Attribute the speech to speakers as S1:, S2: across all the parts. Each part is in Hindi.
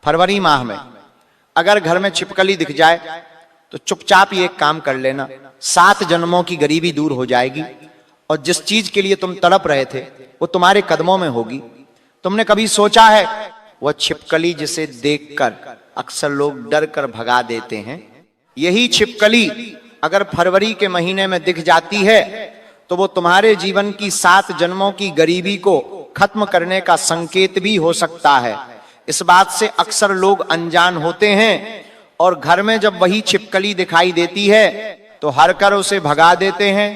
S1: फरवरी माह में अगर घर में छिपकली दिख जाए तो चुपचाप ये एक काम कर लेना, 7 जन्मों की गरीबी दूर हो जाएगी और जिस चीज के लिए तुम तड़प रहे थे वो तुम्हारे कदमों में होगी। तुमने कभी सोचा है वह छिपकली जिसे देखकर अक्सर लोग डर कर भगा देते हैं, यही छिपकली अगर फरवरी के महीने में दिख जाती है तो वो तुम्हारे जीवन की 7 जन्मों की गरीबी को खत्म करने का संकेत भी हो सकता है। इस बात से अक्सर लोग अनजान होते हैं और घर में जब वही छिपकली दिखाई देती है तो हर कर उसे भगा देते हैं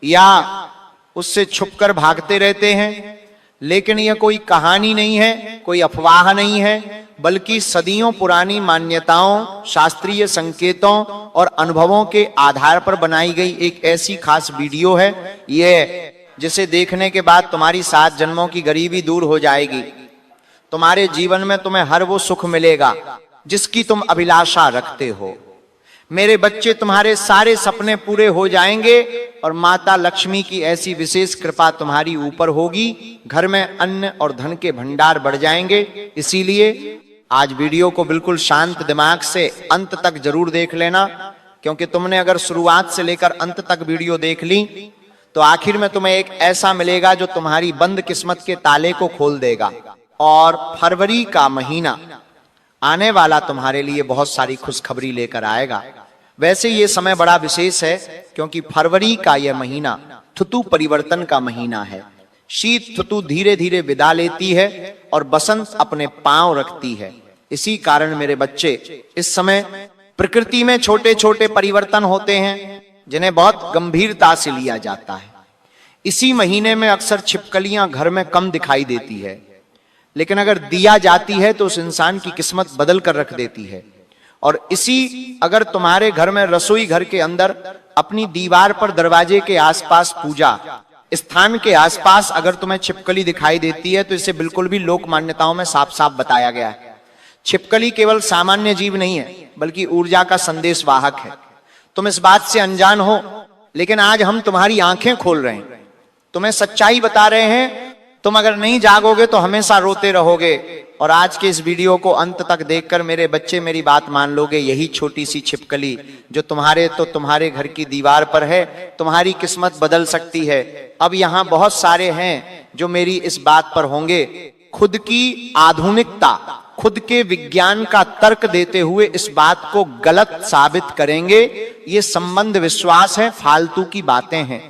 S1: या उससे छुपकर भागते रहते हैं। लेकिन यह कोई कहानी नहीं है, कोई अफवाह नहीं है, बल्कि सदियों पुरानी मान्यताओं, शास्त्रीय संकेतों और अनुभवों के आधार पर बनाई गई एक ऐसी खास वीडियो है यह, जिसे देखने के बाद तुम्हारी 7 जन्मों की गरीबी दूर हो जाएगी। तुम्हारे जीवन में तुम्हें हर वो सुख मिलेगा जिसकी तुम अभिलाषा रखते हो। मेरे बच्चे, तुम्हारे सारे सपने पूरे हो जाएंगे और माता लक्ष्मी की ऐसी विशेष कृपा तुम्हारी ऊपर होगी। घर में अन्न और धन के भंडार बढ़ जाएंगे। इसीलिए आज वीडियो को बिल्कुल शांत दिमाग से अंत तक जरूर देख लेना, क्योंकि तुमने अगर शुरुआत से लेकर अंत तक वीडियो देख ली तो आखिर में तुम्हें एक ऐसा मिलेगा जो तुम्हारी बंद किस्मत के ताले को खोल देगा। और फरवरी का महीना आने वाला तुम्हारे लिए बहुत सारी खुशखबरी लेकर आएगा। वैसे ये समय बड़ा विशेष है क्योंकि फरवरी का यह महीना ऋतु परिवर्तन का महीना है। शीत ऋतु धीरे धीरे विदा लेती है और बसंत अपने पांव रखती है। इसी कारण मेरे बच्चे, इस समय प्रकृति में छोटे छोटे परिवर्तन होते हैं जिन्हें बहुत गंभीरता से लिया जाता है। इसी महीने में अक्सर छिपकलियां घर में कम दिखाई देती है, लेकिन अगर दिया जाती है तो उस इंसान की किस्मत बदल कर रख देती है। और इसी अगर तुम्हारे घर में रसोई घर के अंदर अपनी दीवार पर दरवाजे के आसपास पूजा स्थान के आसपास अगर तुम्हें छिपकली दिखाई देती है तो इसे बिल्कुल भी लोक मान्यताओं में साफ साफ बताया गया है। छिपकली केवल सामान्य जीव नहीं है बल्कि ऊर्जा का संदेश वाहक है। तुम इस बात से अनजान हो, लेकिन आज हम तुम्हारी आंखें खोल रहे हैं, तुम्हें सच्चाई बता रहे हैं। तुम अगर नहीं जागोगे तो हमेशा रोते रहोगे। और आज के इस वीडियो को अंत तक देखकर मेरे बच्चे मेरी बात मान लोगे। यही छोटी सी छिपकली जो तुम्हारे घर की दीवार पर है, तुम्हारी किस्मत बदल सकती है। अब यहाँ बहुत सारे हैं जो मेरी इस बात पर होंगे। खुद की आधुनिकता, खुद के विज्ञान का तर्क देते हुए इस बात को गलत साबित करेंगे। ये संबंध विश्वास है, फालतू की बातें हैं।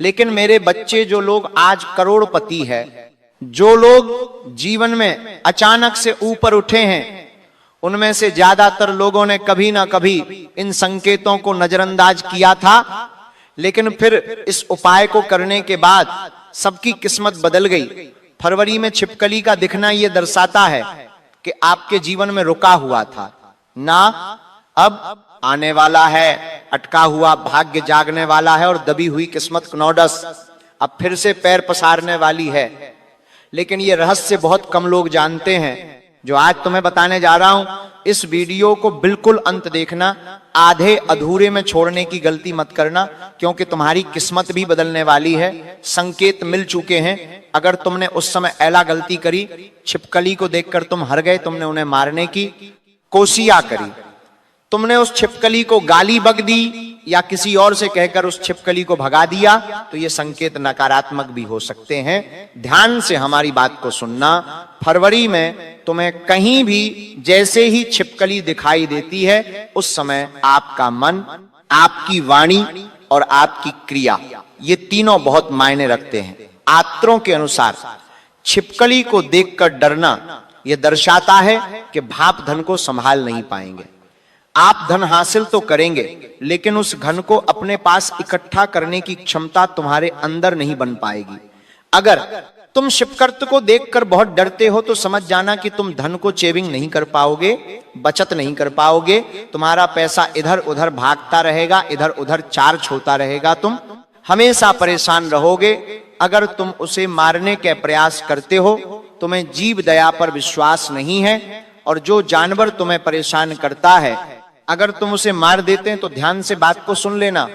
S1: लेकिन मेरे बच्चे, जो लोग आज करोड़पति है, जो लोग जीवन में अचानक से ऊपर उठे हैं, उनमें से ज्यादातर लोगों ने कभी ना कभी इन संकेतों को नजरअंदाज किया था, लेकिन फिर इस उपाय को करने के बाद सबकी किस्मत बदल गई। फरवरी में छिपकली का दिखना यह दर्शाता है कि आपके जीवन में रुका हुआ था ना, अब आने वाला है। अटका हुआ भाग्य जागने वाला है और दबी हुई किस्मत नौडस अब फिर से पैर पसारने वाली है। लेकिन ये रहस्य बहुत कम लोग जानते हैं जो आज तुम्हें बताने जा रहा हूं। इस वीडियो को बिल्कुल अंत देखना, आधे अधूरे में छोड़ने की गलती मत करना, क्योंकि तुम्हारी किस्मत भी बदलने वाली है। संकेत मिल चुके हैं। अगर तुमने उस समय ऐला गलती करी, छिपकली को देखकर तुम हर गए, तुमने उन्हें मारने की कोशिश करी, तुमने उस छिपकली को गाली बक दी या किसी और से कहकर उस छिपकली को भगा दिया, तो ये संकेत नकारात्मक भी हो सकते हैं। ध्यान से हमारी बात को सुनना। फरवरी में तुम्हें कहीं भी जैसे ही छिपकली दिखाई देती है, उस समय आपका मन, आपकी वाणी और आपकी क्रिया, ये तीनों बहुत मायने रखते हैं। आत्रों के अनुसार छिपकली को देखकर डरना यह दर्शाता है कि भाप धन को संभाल नहीं पाएंगे। आप धन हासिल तो करेंगे, लेकिन उस धन को अपने पास इकट्ठा करने की क्षमता तुम्हारे अंदर नहीं बन पाएगी। अगर तुम शिवकर्त को देखकर बहुत डरते हो तो समझ जाना कि तुम धन को चेविंग नहीं कर पाओगे, बचत नहीं कर पाओगे। तुम्हारा पैसा इधर उधर भागता रहेगा, इधर उधर चार्ज होता रहेगा, तुम हमेशा परेशान रहोगे। अगर तुम उसे मारने के प्रयास करते हो, तुम्हें जीव दया पर विश्वास नहीं है, और जो जानवर तुम्हें परेशान करता है, अगर तुम उसे मार देते हैं तो ध्यान से बात को सुन लेना।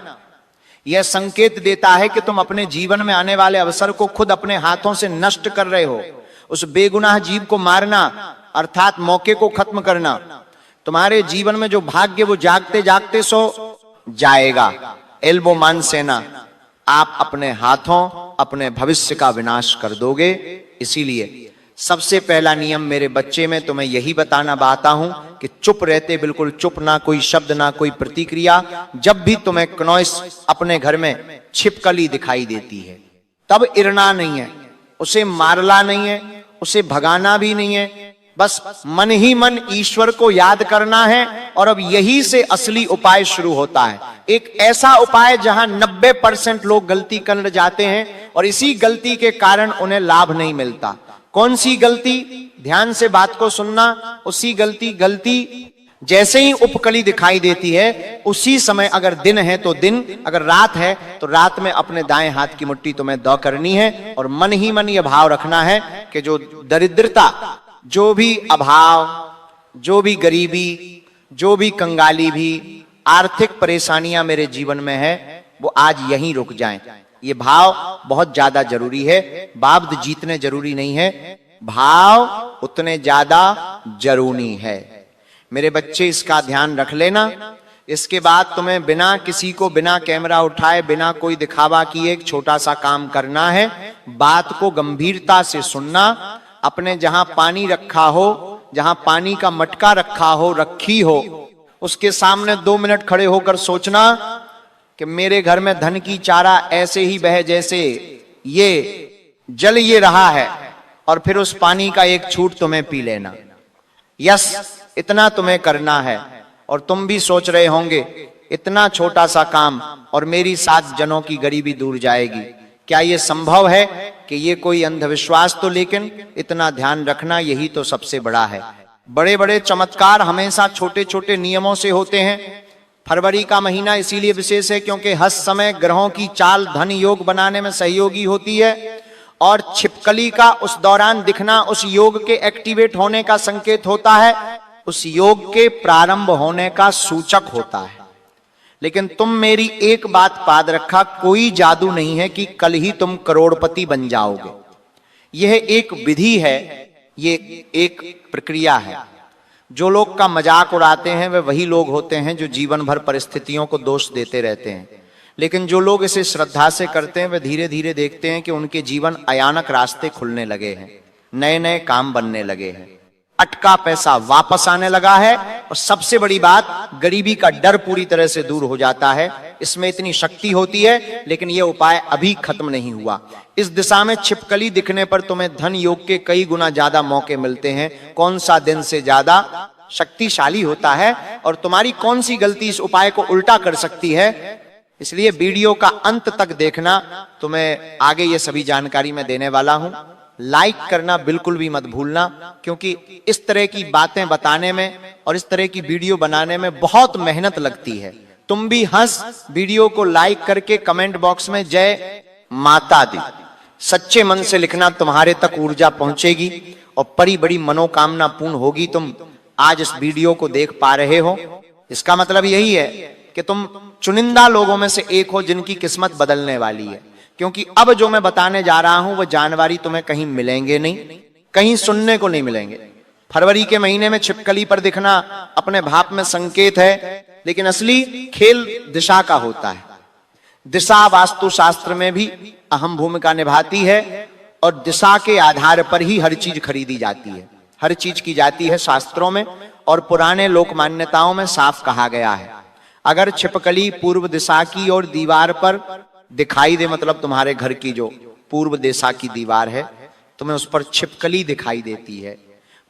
S1: यह संकेत देता है कि तुम अपने जीवन में आने वाले अवसर को खुद अपने हाथों से नष्ट कर रहे हो। उस बेगुनाह जीव को मारना अर्थात मौके को खत्म करना। तुम्हारे जीवन में जो भाग्य वो जागते जागते सो जाएगा। एल्बो मानसेना, आप अपने हाथों अपने भविष्य का विनाश कर दोगे। इसीलिए सबसे पहला नियम मेरे बच्चे में तुम्हें यही बताना चाहता हूं कि चुप रहते, बिल्कुल चुप, ना कोई शब्द ना कोई प्रतिक्रिया। जब भी तुम्हें कनौस अपने घर में छिपकली दिखाई देती है तब इरना नहीं है, उसे मारना नहीं है, उसे भगाना भी नहीं है, बस मन ही मन ईश्वर को याद करना है। और अब यही से असली उपाय शुरू होता है। एक ऐसा उपाय जहां 90% लोग गलती कर जाते हैं और इसी गलती के कारण उन्हें लाभ नहीं मिलता। कौन सी गलती? ध्यान से बात को सुनना। उसी गलती जैसे ही उपकली दिखाई देती है उसी समय, अगर दिन है तो दिन, अगर रात है तो रात में अपने दाएं हाथ की मुट्ठी तुम्हें दौ करनी है और मन ही मन यह भाव रखना है कि जो दरिद्रता, जो भी अभाव, जो भी गरीबी, जो भी कंगाली भी, आर्थिक परेशानियां मेरे जीवन में है, वो आज यहीं रुक जाएं। ये भाव बहुत ज्यादा जरूरी है। बाब्द जीतने जरूरी नहीं है, भाव उतने ज्यादा जरूरी है। मेरे बच्चे इसका ध्यान रख लेना। इसके बाद तुम्हें बिना किसी को, बिना कैमरा उठाए, बिना कोई दिखावा किए एक छोटा सा काम करना है। बात को गंभीरता से सुनना। अपने जहां पानी रखा हो, जहां पानी का मटका रखा हो, रखी हो, उसके सामने 2 मिनट खड़े होकर सोचना कि मेरे घर में धन की चारा ऐसे ही बहे जैसे ये जल ये रहा है, और फिर उस पानी का एक छूट तुम्हें पी लेना। यस, इतना तुम्हें करना है। और तुम भी सोच रहे होंगे इतना छोटा सा काम और मेरी 7 जनों की गरीबी दूर जाएगी। क्या यह संभव है? कि ये कोई अंधविश्वास तो, लेकिन इतना ध्यान रखना यही तो सबसे बड़ा है। बड़े बड़े चमत्कार हमेशा छोटे छोटे नियमों से होते हैं। फरवरी का महीना इसीलिए विशेष है क्योंकि हर समय ग्रहों की चाल धन योग बनाने में सहयोगी होती है, और छिपकली का उस दौरान दिखना उस योग के एक्टिवेट होने का संकेत होता है, उस योग के प्रारंभ होने का सूचक होता है। लेकिन तुम मेरी एक बात याद रखा, कोई जादू नहीं है कि कल ही तुम करोड़पति बन जाओगे। यह एक विधि है, ये एक प्रक्रिया है। जो लोग का मजाक उड़ाते हैं वे वही लोग होते हैं जो जीवन भर परिस्थितियों को दोष देते रहते हैं। लेकिन जो लोग इसे श्रद्धा से करते हैं वे धीरे धीरे देखते हैं कि उनके जीवन अचानक रास्ते खुलने लगे हैं, नए नए काम बनने लगे हैं, अटका पैसा वापस आने लगा है, और सबसे बड़ी बात, गरीबी का डर पूरी तरह से दूर हो जाता है। इसमें इतनी शक्ति होती है, लेकिन यह उपाय अभी खत्म नहीं हुआ। इस दिशा में छिपकली दिखने पर तुम्हें धन योग के कई गुना ज्यादा मौके मिलते हैं। कौन सा दिन से ज्यादा शक्तिशाली होता है और तुम्हारी कौन सी गलती इस उपाय को उल्टा कर सकती है। इसलिए वीडियो का अंत तक देखना। तुम्हें आगे ये सभी जानकारी मैं देने वाला हूं। लाइक करना बिल्कुल भी मत भूलना, क्योंकि इस तरह की बातें बताने में और इस तरह की वीडियो बनाने में बहुत मेहनत लगती है। तुम भी हंस वीडियो को लाइक करके कमेंट बॉक्स में जय माता दी सच्चे मन से लिखना, तुम्हारे तक ऊर्जा पहुंचेगी और बड़ी बड़ी मनोकामना पूर्ण होगी। तुम आज इस वीडियो को देख पा रहे हो, इसका मतलब यही है कि तुम चुनिंदा लोगों में से एक हो जिनकी किस्मत बदलने वाली है। क्योंकि अब जो मैं बताने जा रहा हूं वो जानकारी तुम्हें कहीं मिलेंगे नहीं, कहीं सुनने को नहीं मिलेंगे। फरवरी के महीने में छिपकली पर दिखना अपने भाप में संकेत है, लेकिन असली खेल दिशा का होता है। दिशा वास्तु शास्त्र में भी अहम भूमिका निभाती है और दिशा के आधार पर ही हर चीज खरीदी जाती है, हर चीज की जाती है शास्त्रों में और पुराने लोक मान्यताओं में साफ कहा गया है। अगर छिपकली पूर्व दिशा की और दीवार पर दिखाई दे, मतलब तुम्हारे घर की जो पूर्व दिशा की दीवार है, तुम्हें उस पर छिपकली दिखाई देती है,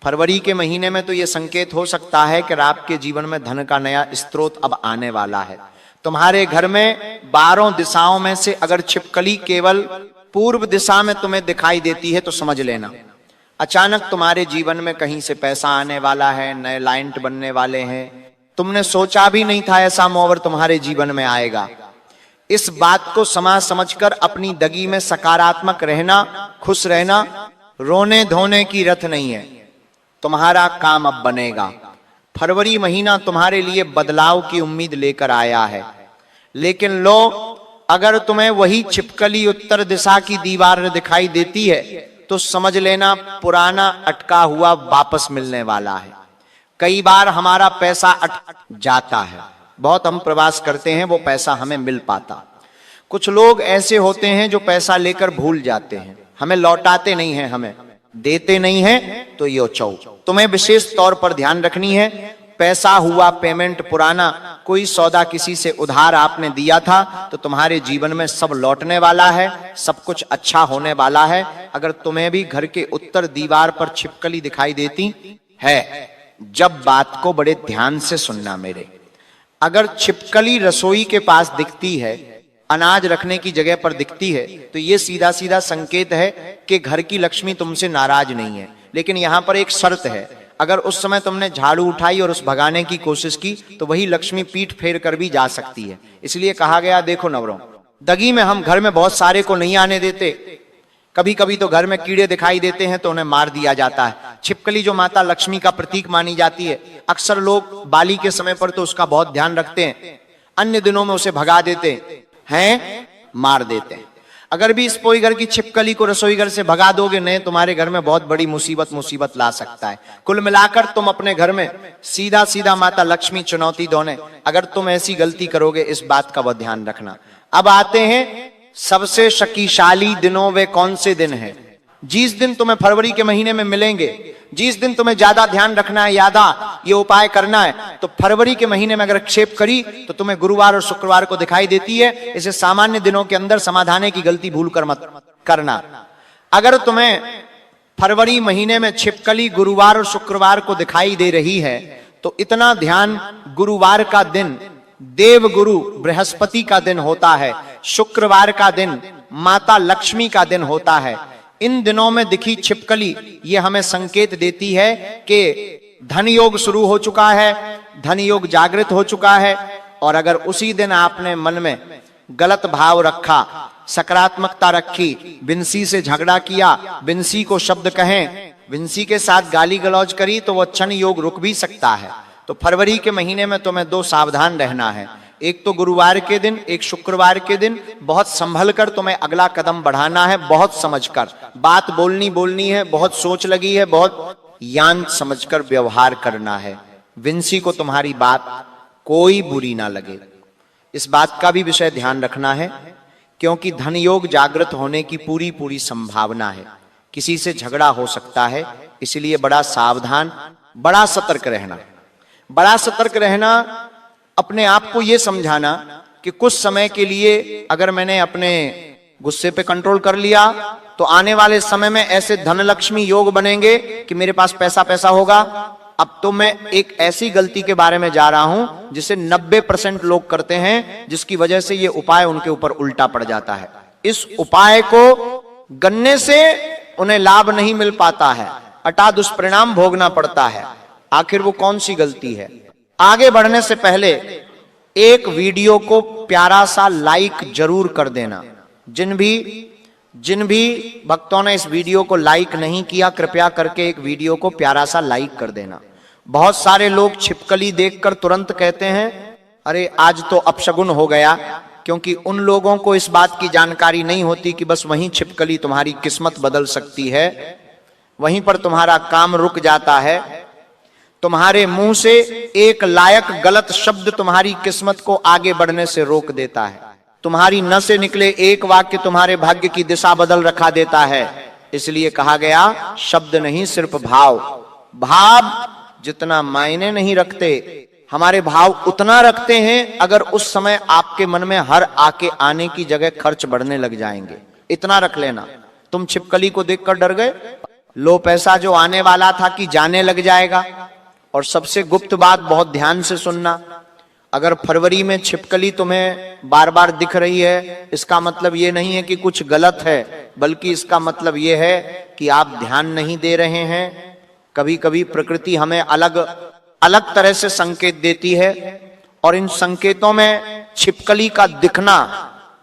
S1: फरवरी के महीने में तो यह संकेत हो सकता है कि आपके जीवन में धन का नया स्रोत अब आने वाला है। तुम्हारे घर में 12 दिशाओं में से अगर छिपकली केवल पूर्व दिशा में तुम्हें दिखाई देती है तो समझ लेना अचानक तुम्हारे जीवन में कहीं से पैसा आने वाला है, नए लाइंट बनने वाले हैं। तुमने सोचा भी नहीं था ऐसा मोवर तुम्हारे जीवन में आएगा। इस बात को समझकर अपनी दगी में सकारात्मक रहना, खुश रहना। रोने धोने की रथ नहीं है, तुम्हारा काम अब बनेगा। फरवरी महीना तुम्हारे लिए बदलाव की उम्मीद लेकर आया है। लेकिन लो, अगर तुम्हें वही छिपकली उत्तर दिशा की दीवार दिखाई देती है तो समझ लेना पुराना अटका हुआ वापस मिलने वाला है। कई बार हमारा पैसा अटक जाता है, बहुत हम प्रवास करते हैं, वो पैसा हमें मिल पाता। कुछ लोग ऐसे होते हैं जो पैसा लेकर भूल जाते हैं, हमें लौटाते नहीं हैं, हमें देते नहीं हैं। तो ये चौ तुम्हें विशेष तौर पर ध्यान रखनी है। पैसा हुआ पेमेंट पुराना, कोई सौदा किसी से उधार आपने दिया था तो तुम्हारे जीवन में सब लौटने वाला है, सब कुछ अच्छा होने वाला है। अगर तुम्हें भी घर के उत्तर दीवार पर छिपकली दिखाई देती है, जब बात को बड़े ध्यान से सुनना मेरे, अगर छिपकली रसोई के पास दिखती है, अनाज रखने की जगह पर दिखती है, तो ये सीधा सीधा संकेत है कि घर की लक्ष्मी तुमसे नाराज नहीं है। लेकिन यहां पर एक शर्त है, अगर उस समय तुमने झाड़ू उठाई और उस भगाने की कोशिश की तो वही लक्ष्मी पीठ फेर कर भी जा सकती है। इसलिए कहा गया, देखो नवरों, दगी में हम घर में बहुत सारे को नहीं आने देते। कभी कभी तो घर में कीड़े दिखाई देते हैं तो उन्हें मार दिया जाता है। छिपकली जो माता लक्ष्मी का प्रतीक मानी जाती है, अक्सर लोग बाली के समय पर तो उसका बहुत ध्यान रखते हैं, अन्य दिनों में उसे भगा देते हैं, मार देते हैं। अगर भी इस पोई घर की छिपकली को रसोई घर से भगा दोगे नहीं, तुम्हारे घर में बहुत बड़ी मुसीबत ला सकता है। कुल मिलाकर तुम अपने घर में सीधा सीधा माता लक्ष्मी चुनौती दोने, अगर तुम ऐसी गलती करोगे, इस बात का वह ध्यान रखना। अब आते हैं सबसे शक्तिशाली दिनों, वे कौन से दिन हैं? जिस दिन तुम्हें फरवरी के महीने में मिलेंगे, जिस दिन तुम्हें ज्यादा ध्यान रखना है, यादा ये उपाय करना है, तो फरवरी के महीने में अगर क्षेप करी तो तुम्हें गुरुवार और शुक्रवार को दिखाई देती है। इसे सामान्य दिनों के अंदर समाधाने की गलती भूल कर मत करना। अगर तुम्हें फरवरी महीने में छिपकली गुरुवार और शुक्रवार को दिखाई दे रही है तो इतना ध्यान, गुरुवार का दिन देवगुरु बृहस्पति का दिन होता है, शुक्रवार का दिन माता लक्ष्मी का दिन होता है। इन दिनों में दिखी छिपकली ये हमें संकेत देती है कि धन योग शुरू हो चुका है, धन योग जागृत हो चुका है। और अगर उसी दिन आपने मन में गलत भाव रखा, सकारात्मकता रखी, विंसी से झगड़ा किया, विंसी को शब्द कहें, विंसी के साथ गाली गलौज करी, तो वो क्षण योग रुक भी सकता है। तो फरवरी के महीने में तुम्हें दो सावधान रहना है, एक तो गुरुवार के दिन, एक शुक्रवार के दिन। बहुत संभल कर तुम्हें अगला कदम बढ़ाना है, बहुत समझकर बात बोलनी है, बहुत सोच लगी है, बहुत यान समझकर व्यवहार करना है। विंसी को तुम्हारी बात कोई बुरी ना लगे, इस बात का भी विषय ध्यान रखना है, क्योंकि धन योग जागृत होने की पूरी संभावना है। किसी से झगड़ा हो सकता है, इसलिए बड़ा सावधान, बड़ा सतर्क रहना, बड़ा सतर्क रहना। अपने आप को यह समझाना कि कुछ समय के लिए अगर मैंने अपने गुस्से पे कंट्रोल कर लिया तो आने वाले समय में ऐसे धनलक्ष्मी योग बनेंगे कि मेरे पास पैसा होगा। अब तो मैं एक ऐसी गलती के बारे में जा रहा हूं जिसे 90% लोग करते हैं, जिसकी वजह से यह उपाय उनके ऊपर उल्टा पड़ जाता है। इस उपाय को गन्ने से उन्हें लाभ नहीं मिल पाता है, अटा दुष्परिणाम भोगना पड़ता है। आखिर वो कौन सी गलती है? आगे बढ़ने से पहले एक वीडियो को प्यारा सा लाइक जरूर कर देना। जिन भी भक्तों ने इस वीडियो को लाइक नहीं किया, कृपया करके एक वीडियो को प्यारा सा लाइक कर देना। बहुत सारे लोग छिपकली देखकर तुरंत कहते हैं अरे आज तो अपशगुन हो गया, क्योंकि उन लोगों को इस बात की जानकारी नहीं होती कि बस वहीं छिपकली तुम्हारी किस्मत बदल सकती है, वहीं पर तुम्हारा काम रुक जाता है। तुम्हारे मुंह से एक लायक गलत शब्द तुम्हारी किस्मत को आगे बढ़ने से रोक देता है। तुम्हारी न से निकले एक वाक्य तुम्हारे भाग्य की दिशा बदल रखा देता है। इसलिए कहा गया शब्द नहीं, सिर्फ भाव। भाव जितना मायने नहीं रखते, हमारे भाव उतना रखते हैं अगर उस समय आपके मन में हर आके आने की जगह खर्च बढ़ने लग जाएंगे। इतना रख लेना। तुम छिपकली को देखकर डर गए, लो पैसा जो आने वाला था कि जाने लग जाएगा। और सबसे गुप्त बात बहुत ध्यान से सुनना, अगर फरवरी में छिपकली तुम्हें बार बार दिख रही है, इसका मतलब ये नहीं है कि कुछ गलत है, बल्कि इसका मतलब ये है कि आप ध्यान नहीं दे रहे हैं। कभी कभी प्रकृति हमें अलग अलग तरह से संकेत देती है, और इन संकेतों में छिपकली का दिखना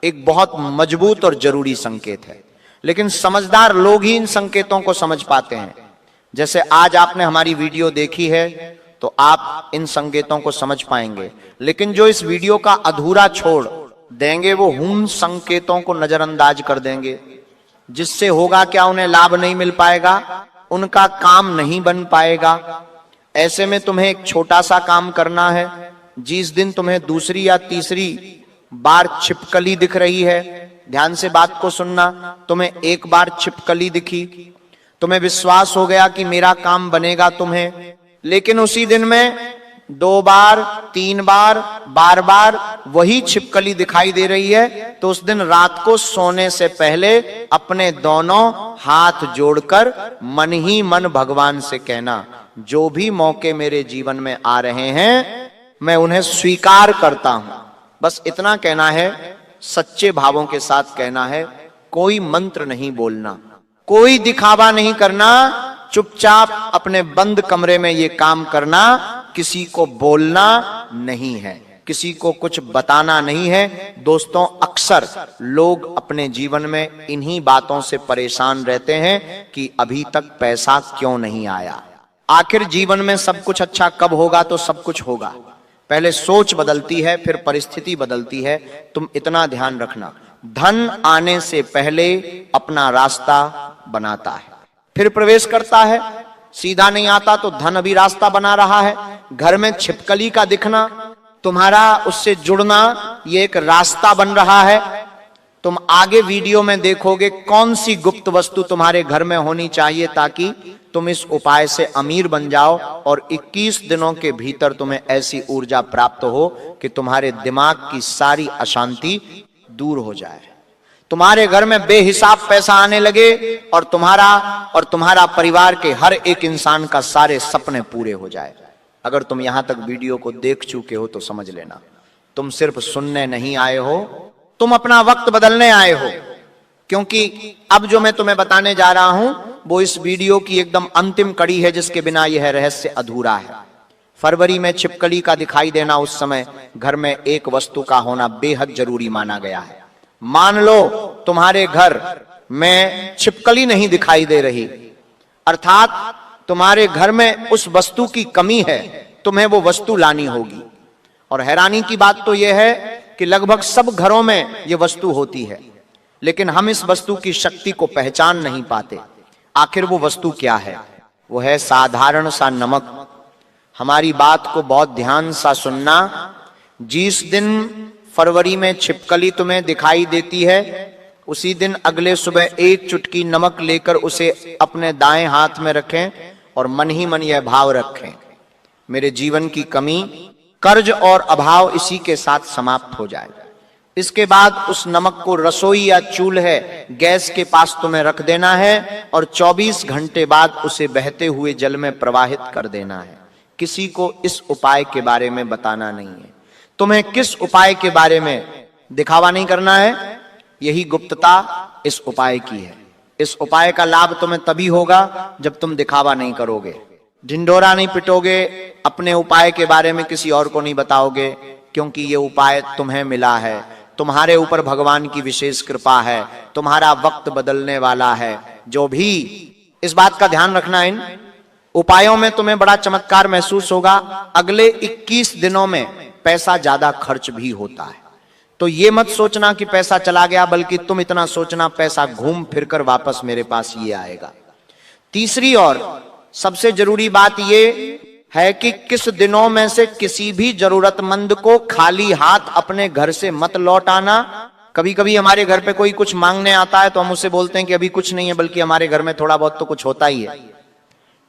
S1: एक बहुत मजबूत और जरूरी संकेत है। लेकिन समझदार लोग ही इन संकेतों को समझ पाते हैं। जैसे आज आपने हमारी वीडियो देखी है तो आप इन संकेतों को समझ पाएंगे, लेकिन जो इस वीडियो का अधूरा छोड़ देंगे वो उन संकेतों को नजरअंदाज कर देंगे जिससे होगा क्या, उन्हें लाभ नहीं मिल पाएगा, उनका काम नहीं बन पाएगा। ऐसे में तुम्हें एक छोटा सा काम करना है। जिस दिन तुम्हें दूसरी या तीसरी बार छिपकली दिख रही है, ध्यान से बात को सुनना, तुम्हें एक बार छिपकली दिखी, तुम्हें विश्वास हो गया कि मेरा काम बनेगा तुम्हें, लेकिन उसी दिन में 2 बार 3 बार बार बार वही छिपकली दिखाई दे रही है, तो उस दिन रात को सोने से पहले अपने दोनों हाथ जोड़कर मन ही मन भगवान से कहना, जो भी मौके मेरे जीवन में आ रहे हैं मैं उन्हें स्वीकार करता हूं। बस इतना कहना है, सच्चे भावों के साथ कहना है, कोई मंत्र नहीं बोलना, कोई दिखावा नहीं करना, चुपचाप अपने बंद कमरे में ये काम करना, किसी को बोलना नहीं है, किसी को कुछ बताना नहीं है। दोस्तों, अक्सर लोग अपने जीवन में इन्हीं बातों से परेशान रहते हैं कि अभी तक पैसा क्यों नहीं आया। आखिर जीवन में सब कुछ अच्छा कब होगा? तो सब कुछ होगा, पहले सोच बदलती है, फिर परिस्थिति बदलती है। तुम इतना ध्यान रखना, धन आने से पहले अपना रास्ता बनाता है, फिर प्रवेश करता है। सीधा नहीं आता तो धन अभी रास्ता बना रहा है। घर में छिपकली का दिखना, तुम्हारा उससे जुड़ना, ये एक रास्ता बन रहा है। तुम आगे वीडियो में देखोगे कौन सी गुप्त वस्तु तुम्हारे घर में होनी चाहिए ताकि तुम इस उपाय से अमीर बन जाओ और 21 दिनों के भीतर तुम्हें ऐसी ऊर्जा प्राप्त हो कि तुम्हारे दिमाग की सारी अशांति दूर हो जाए, तुम्हारे घर में बेहिसाब पैसा आने लगे और तुम्हारा परिवार के हर एक इंसान का सारे सपने पूरे हो जाए। अगर तुम यहां तक वीडियो को देख चुके हो तो समझ लेना, तुम सिर्फ सुनने नहीं आए हो, तुम अपना वक्त बदलने आए हो। क्योंकि अब जो मैं तुम्हें बताने जा रहा हूं वो इस वीडियो की एकदम अंतिम कड़ी है, जिसके बिना यह रहस्य अधूरा है। फरवरी में छिपकली का दिखाई देना, उस समय घर में एक वस्तु का होना बेहद जरूरी माना गया है। मान लो तुम्हारे घर में छिपकली नहीं दिखाई दे रही, अर्थात तुम्हारे घर में उस वस्तु की कमी है, तुम्हें वो वस्तु लानी होगी। और हैरानी की बात तो यह है कि लगभग सब घरों में ये वस्तु होती है, लेकिन हम इस वस्तु की शक्ति को पहचान नहीं पाते। आखिर वो वस्तु क्या है? वो है साधारण सा नमक। हमारी बात को बहुत ध्यान सा सुनना। जिस दिन फरवरी में छिपकली तुम्हें दिखाई देती है, उसी दिन अगले सुबह एक चुटकी नमक लेकर उसे अपने दाएं हाथ में रखें और मन ही मन यह भाव रखें, मेरे जीवन की कमी, कर्ज और अभाव इसी के साथ समाप्त हो जाए। इसके बाद उस नमक को रसोई या चूल्हे गैस के पास तुम्हें रख देना है और 24 घंटे बाद उसे बहते हुए जल में प्रवाहित कर देना है। किसी को इस उपाय के बारे में बताना नहीं है। तुम्हें किस उपाय के बारे में दिखावा नहीं करना है, यही गुप्तता इस उपाय की है। इस उपाय का लाभ तुम्हें तभी होगा जब तुम दिखावा नहीं करोगे, ढिंढोरा नहीं पिटोगे, अपने उपाय के बारे में किसी और को नहीं बताओगे, क्योंकि ये उपाय तुम्हें मिला है, तुम्हारे ऊपर भगवान की विशेष कृपा है, तुम्हारा वक्त बदलने वाला है। जो भी इस बात का ध्यान रखना, इन उपायों में तुम्हें बड़ा चमत्कार महसूस होगा। अगले 21 दिनों में पैसा ज्यादा खर्च भी होता है, तो ये मत सोचना कि पैसा चला गया, बल्कि तुम इतना सोचना पैसा घूम फिर कर वापस मेरे पास ये आएगा। तीसरी और सबसे जरूरी बात ये है कि किस दिनों में से किसी भी जरूरतमंद को खाली हाथ अपने घर से मत लौट आना। कभी कभी हमारे घर पे कोई कुछ मांगने आता है तो हम उससे बोलते हैं कि अभी कुछ नहीं है, बल्कि हमारे घर में थोड़ा बहुत तो कुछ होता ही है।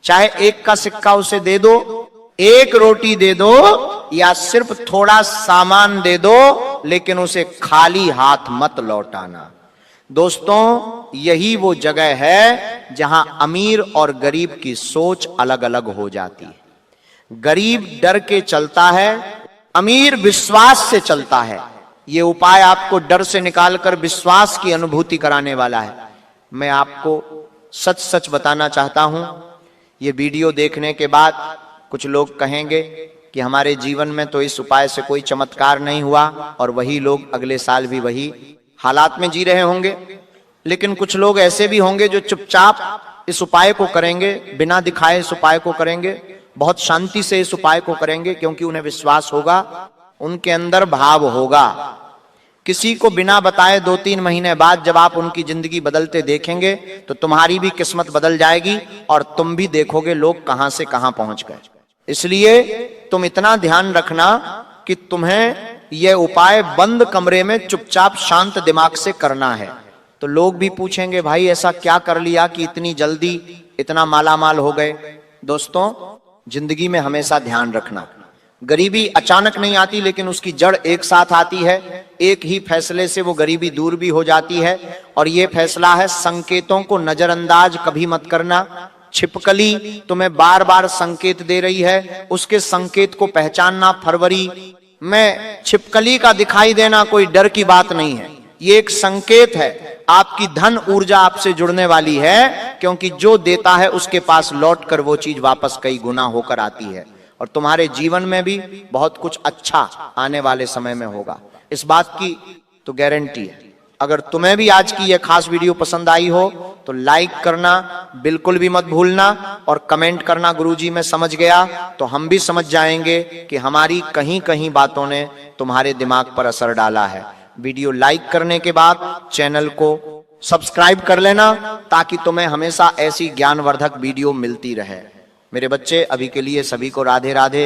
S1: चाहे 1 का सिक्का उसे दे दो, 1 रोटी दे दो या सिर्फ थोड़ा सामान दे दो, लेकिन उसे खाली हाथ मत लौटाना। दोस्तों, यही वो जगह है जहां अमीर और गरीब की सोच अलग अलग हो जाती है। गरीब डर के चलता है, अमीर विश्वास से चलता है। ये उपाय आपको डर से निकालकर विश्वास की अनुभूति कराने वाला है। मैं आपको सच सच बताना चाहता हूं, ये वीडियो देखने के बाद कुछ लोग कहेंगे कि हमारे जीवन में तो इस उपाय से कोई चमत्कार नहीं हुआ, और वही लोग अगले साल भी वही हालात में जी रहे होंगे। लेकिन कुछ लोग ऐसे भी होंगे जो चुपचाप इस उपाय को करेंगे, बिना दिखाए इस उपाय को करेंगे, बहुत शांति से इस उपाय को करेंगे, क्योंकि उन्हें विश्वास होगा, उनके अंदर भाव होगा किसी को बिना बताए 2-3 महीने बाद जब आप उनकी जिंदगी बदलते देखेंगे तो तुम्हारी भी किस्मत बदल जाएगी और तुम भी देखोगे लोग कहां से कहां पहुंच गए। इसलिए तुम इतना ध्यान रखना कि तुम्हें यह उपाय बंद कमरे में चुपचाप शांत दिमाग से करना है। तो लोग भी पूछेंगे भाई ऐसा क्या कर लिया कि इतनी जल्दी इतना मालामाल हो गए। दोस्तों, जिंदगी में हमेशा ध्यान रखना, गरीबी अचानक नहीं आती, लेकिन उसकी जड़ एक साथ आती है। एक ही फैसले से वो गरीबी दूर भी हो जाती है, और ये फैसला है संकेतों को नजरअंदाज कभी मत करना। छिपकली तुम्हें बार बार संकेत दे रही है, उसके संकेत को पहचानना। फरवरी में छिपकली का दिखाई देना कोई डर की बात नहीं है, ये एक संकेत है। आपकी धन ऊर्जा आपसे जुड़ने वाली है, क्योंकि जो देता है उसके पास लौट कर वो चीज वापस कई गुना होकर आती है, और तुम्हारे जीवन में भी बहुत कुछ अच्छा आने वाले समय में होगा, इस बात की तो गारंटी है। अगर तुम्हें भी आज की यह खास वीडियो पसंद आई हो तो लाइक करना बिल्कुल भी मत भूलना, और कमेंट करना गुरुजी मैं समझ गया, तो हम भी समझ जाएंगे कि हमारी कहीं कहीं बातों ने तुम्हारे दिमाग पर असर डाला है। वीडियो लाइक करने के बाद चैनल को सब्सक्राइब कर लेना, ताकि तुम्हें हमेशा ऐसी ज्ञानवर्धक वीडियो मिलती रहे। मेरे बच्चे, अभी के लिए सभी को राधे राधे।